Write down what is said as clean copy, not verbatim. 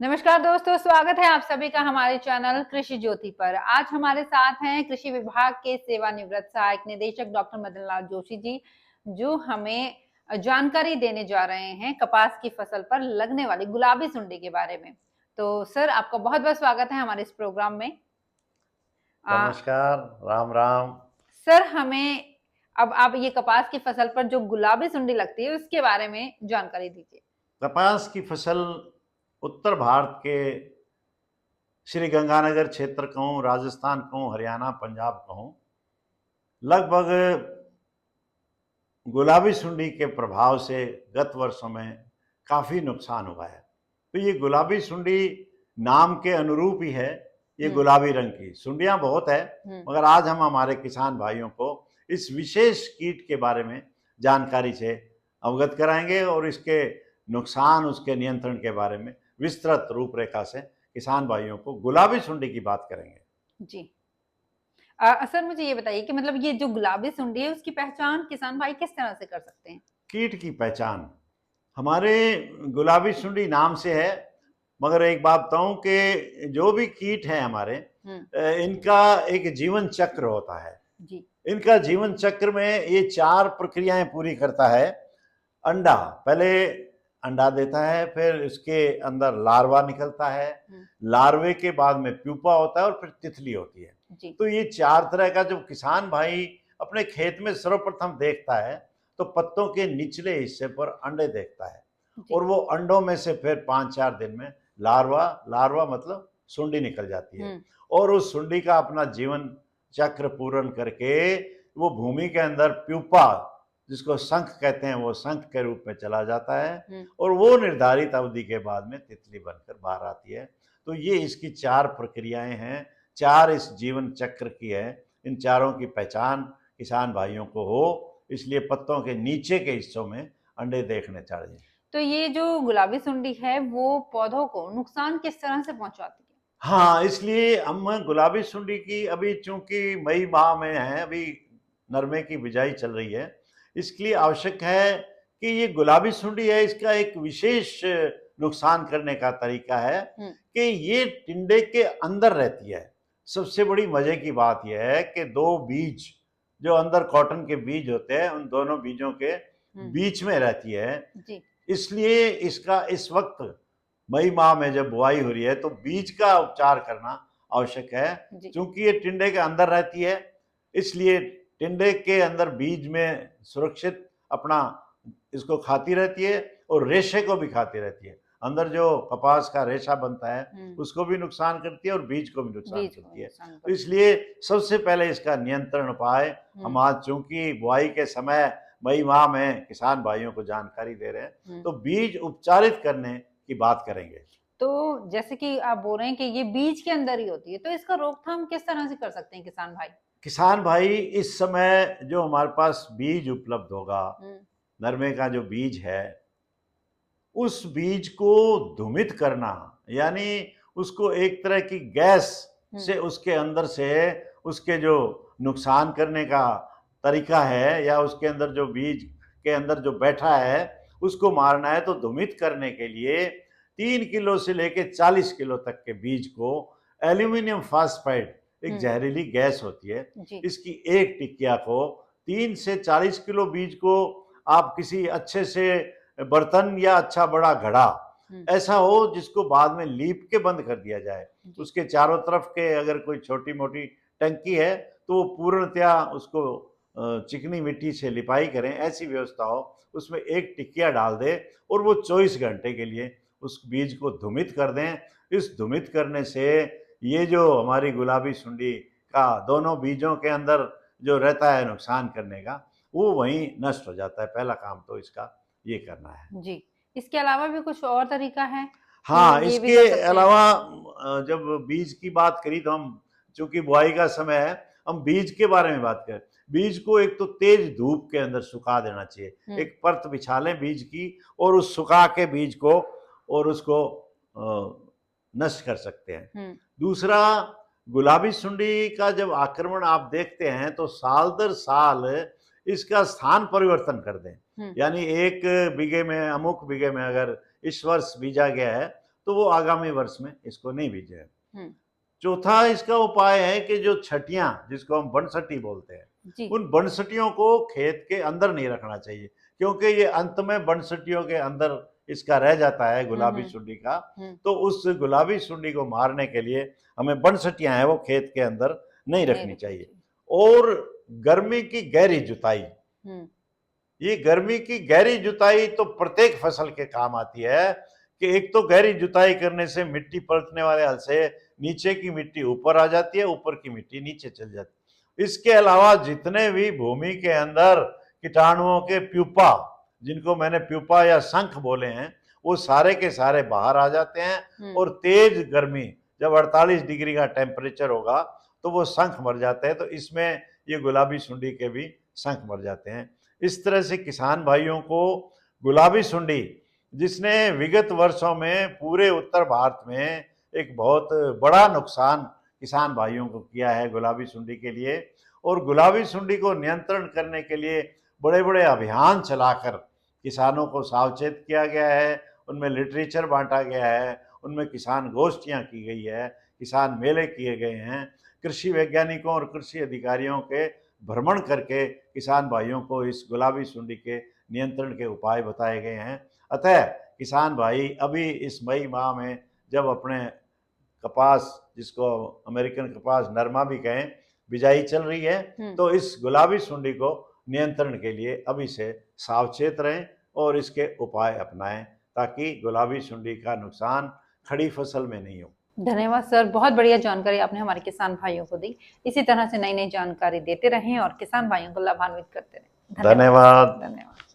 नमस्कार दोस्तों, स्वागत है आप सभी का हमारे चैनल कृषि ज्योति पर। आज हमारे साथ हैं कृषि विभाग के सेवानिवृत्त सहायक निदेशक डॉक्टर मदन लाल जोशी जी, जो हमें जानकारी देने जा रहे हैं कपास की फसल पर लगने वाली गुलाबी सुंडी के बारे में। तो सर, आपका बहुत बहुत स्वागत है हमारे इस प्रोग्राम में। आ, नमस्कार। राम राम। सर, हमें अब आप ये कपास की फसल पर जो गुलाबी सुंडी लगती है उसके बारे में जानकारी दीजिए। कपास की फसल उत्तर भारत के श्री गंगानगर क्षेत्र कहूँ, राजस्थान कहूँ, हरियाणा, पंजाब कहूँ, लगभग गुलाबी सुंडी के प्रभाव से गत वर्षों में काफ़ी नुकसान हुआ है। तो ये गुलाबी सुंडी नाम के अनुरूप ही है। ये गुलाबी रंग की सुंडियां बहुत है, मगर आज हम हमारे किसान भाइयों को इस विशेष कीट के बारे में जानकारी से अवगत कराएंगे और इसके नुकसान, उसके नियंत्रण के बारे में विस्तृत रूपरेखा से किसान भाइयों को गुलाबी सुंडी की बात करेंगे। जी। सर, मुझे ये बताइए कि मतलब ये जो गुलाबी सुंडी है उसकी पहचान किसान भाई किस तरह से कर सकते हैं? कीट की पहचान हमारे गुलाबी सुंडी नाम से है, मगर एक बात बताऊं कि जो भी कीट है हमारे, इनका एक जीवन चक्र होता है जी। इनका जीवन चक्र में ये 4 प्रक्रियाएं पूरी करता है। अंडा, पहले अंडा देता है, फिर इसके अंदर लार्वा निकलता है, लार्वे के बाद में प्यूपा होता है और फिर तितली होती है। तो ये 4 तरह का जब किसान भाई अपने खेत में सर्वप्रथम देखता है तो पत्तों के निचले हिस्से पर अंडे देखता है, और वो अंडों में से फिर 5-4 दिन में लार्वा मतलब सुंडी निकल जाती है, और उस सुंडी का अपना जीवन चक्र पूर्ण करके वो भूमि के अंदर प्यूपा, जिसको शंख कहते हैं, वो शंख के रूप में चला जाता है, और वो निर्धारित अवधि के बाद में तितली बनकर बाहर आती है। तो ये इसकी 4 प्रक्रियाएं हैं, 4 इस जीवन चक्र की है। इन चारों की पहचान किसान भाइयों को हो, इसलिए पत्तों के नीचे के हिस्सों में अंडे देखने चाहिए। तो ये जो गुलाबी सुंडी है वो पौधों को नुकसान किस तरह से पहुंचाती है? हाँ, इसलिए हम गुलाबी सुंडी की, अभी चूंकि मई माह में है, अभी नरमे की बिजाई चल रही है, इसके लिए आवश्यक है कि ये गुलाबी सुंडी है, इसका एक विशेष नुकसान करने का तरीका है कि ये टिंडे के अंदर रहती है। सबसे बड़ी मजे की बात यह है कि 2 बीज जो अंदर कॉटन के बीज होते हैं, उन दोनों बीजों के बीच में रहती है। इसलिए इसका इस वक्त मई माह में जब बुआई हो रही है तो बीज का उपचार करना आवश्यक है, क्योंकि ये टिंडे के अंदर रहती है। इसलिए टिंडे के अंदर बीज में सुरक्षित अपना इसको खाती रहती है और रेशे को भी खाती रहती है। अंदर जो कपास का रेशा बनता है उसको भी नुकसान करती है और बीज को भी नुकसान करती है। तो इसलिए सबसे पहले इसका नियंत्रण उपाय हम आज, चूंकि बुआई के समय मई माह में किसान भाइयों को जानकारी दे रहे हैं, तो बीज उपचारित करने की बात करेंगे। तो जैसे कि आप बोल रहे हैं कि ये बीज के अंदर ही होती है, तो इसका रोकथाम किस तरह से कर सकते हैं किसान भाई? किसान भाई, इस समय जो हमारे पास बीज उपलब्ध होगा, नरमे का जो बीज है, उस बीज को धुमित करना, यानी उसको एक तरह की गैस से उसके अंदर से उसके जो नुकसान करने का तरीका है, या उसके अंदर जो बीज के अंदर जो बैठा है उसको मारना है, तो धुमित करने के लिए 3 किलो से लेकर 40 किलो तक के बीज को एल्यूमिनियम फास्फाइड, एक जहरीली गैस होती है, इसकी एक टिकिया को 3 से 40 किलो बीज को आप किसी अच्छे से बर्तन या अच्छा बड़ा घड़ा ऐसा हो जिसको बाद में लीप के बंद कर दिया जाए, उसके चारों तरफ के अगर कोई छोटी मोटी टंकी है तो वो पूर्णतया उसको चिकनी मिट्टी से लिपाई करें, ऐसी व्यवस्था हो, उसमें एक टिकिया डाल दें और वो 24 घंटे के लिए उस बीज को धुमित कर दें। इस धुमित करने से ये जो हमारी गुलाबी सुंडी का दोनों बीजों के अंदर जो रहता है नुकसान करने का, वो वहीं नष्ट हो जाता है। पहला काम तो इसका ये करना है। जी। इसके अलावा भी कुछ और तरीका है? हाँ, इसके अलावा जब बीज की बात करी तो हम, चूंकि बुआई का समय है, हम बीज के बारे में बात करें। बीज को एक तो तेज धूप के अंदर सुखा देना चाहिए, एक परत बिछा लें बीज की, और उस सुखा के बीज को और उसको नष्ट कर सकते हैं। दूसरा, गुलाबी सुंडी का जब आक्रमण आप देखते हैं तो साल दर साल इसका स्थान परिवर्तन कर दें, यानी 1 बीघे में, अमुक बीघे में अगर इस वर्ष बीजा गया है तो वो आगामी वर्ष में इसको नहीं बीजे। हम्म, चौथा इसका उपाय है कि जो छटियां, जिसको हम बनसटी बोलते हैं, जी, उन बनसटियों को खेत के अंदर नहीं रखना चाहिए, क्योंकि ये अंत में बनसटियों के अंदर इसका रह जाता है गुलाबी हम्म, सुंडी का। हम्म, तो उस गुलाबी सुंडी को मारने के लिए हमें बनसटियां हैं वो खेत के अंदर नहीं रखनी चाहिए। और गर्मी की गहरी जुताई, हम्म, ये गर्मी की गहरी जुताई तो प्रत्येक फसल के काम आती है कि एक तो गहरी जुताई करने से मिट्टी पलटने वाले हल से नीचे की मिट्टी ऊपर आ जाती है, ऊपर की मिट्टी नीचे चल जाती है। इसके अलावा जितने भी भूमि के अंदर कीटाणुओं के प्यूपा, जिनको मैंने प्यूपा या शंख बोले हैं, वो सारे के सारे बाहर आ जाते हैं। और तेज गर्मी जब 48 डिग्री का टेम्परेचर होगा तो वो शंख मर जाते हैं। तो इसमें ये गुलाबी सुंडी के भी शंख मर जाते हैं। इस तरह से किसान भाइयों को गुलाबी सुंडी, जिसने विगत वर्षों में पूरे उत्तर भारत में एक बहुत बड़ा नुकसान किसान भाइयों को किया है गुलाबी सुंडी के लिए, और गुलाबी सुंडी को नियंत्रण करने के लिए बड़े बड़े अभियान चलाकर किसानों को सावचेत किया गया है, उनमें लिटरेचर बांटा गया है, उनमें किसान गोष्ठियां की गई है, किसान मेले किए गए हैं, कृषि वैज्ञानिकों और कृषि अधिकारियों के भ्रमण करके किसान भाइयों को इस गुलाबी सुंडी के नियंत्रण के उपाय बताए गए हैं। अतः किसान भाई अभी इस मई माह में जब अपने कपास, जिसको अमेरिकन कपास नरमा भी कहें, बिजाई चल रही है, तो इस गुलाबी सुंडी को नियंत्रण के लिए अभी से सावचेत रहें और इसके उपाय अपनाएं, ताकि गुलाबी सुंडी का नुकसान खड़ी फसल में नहीं हो। धन्यवाद सर, बहुत बढ़िया जानकारी आपने हमारे किसान भाइयों को दी। इसी तरह से नई नई जानकारी देते रहें और किसान भाइयों को लाभान्वित करते रहें। धन्यवाद। धन्यवाद।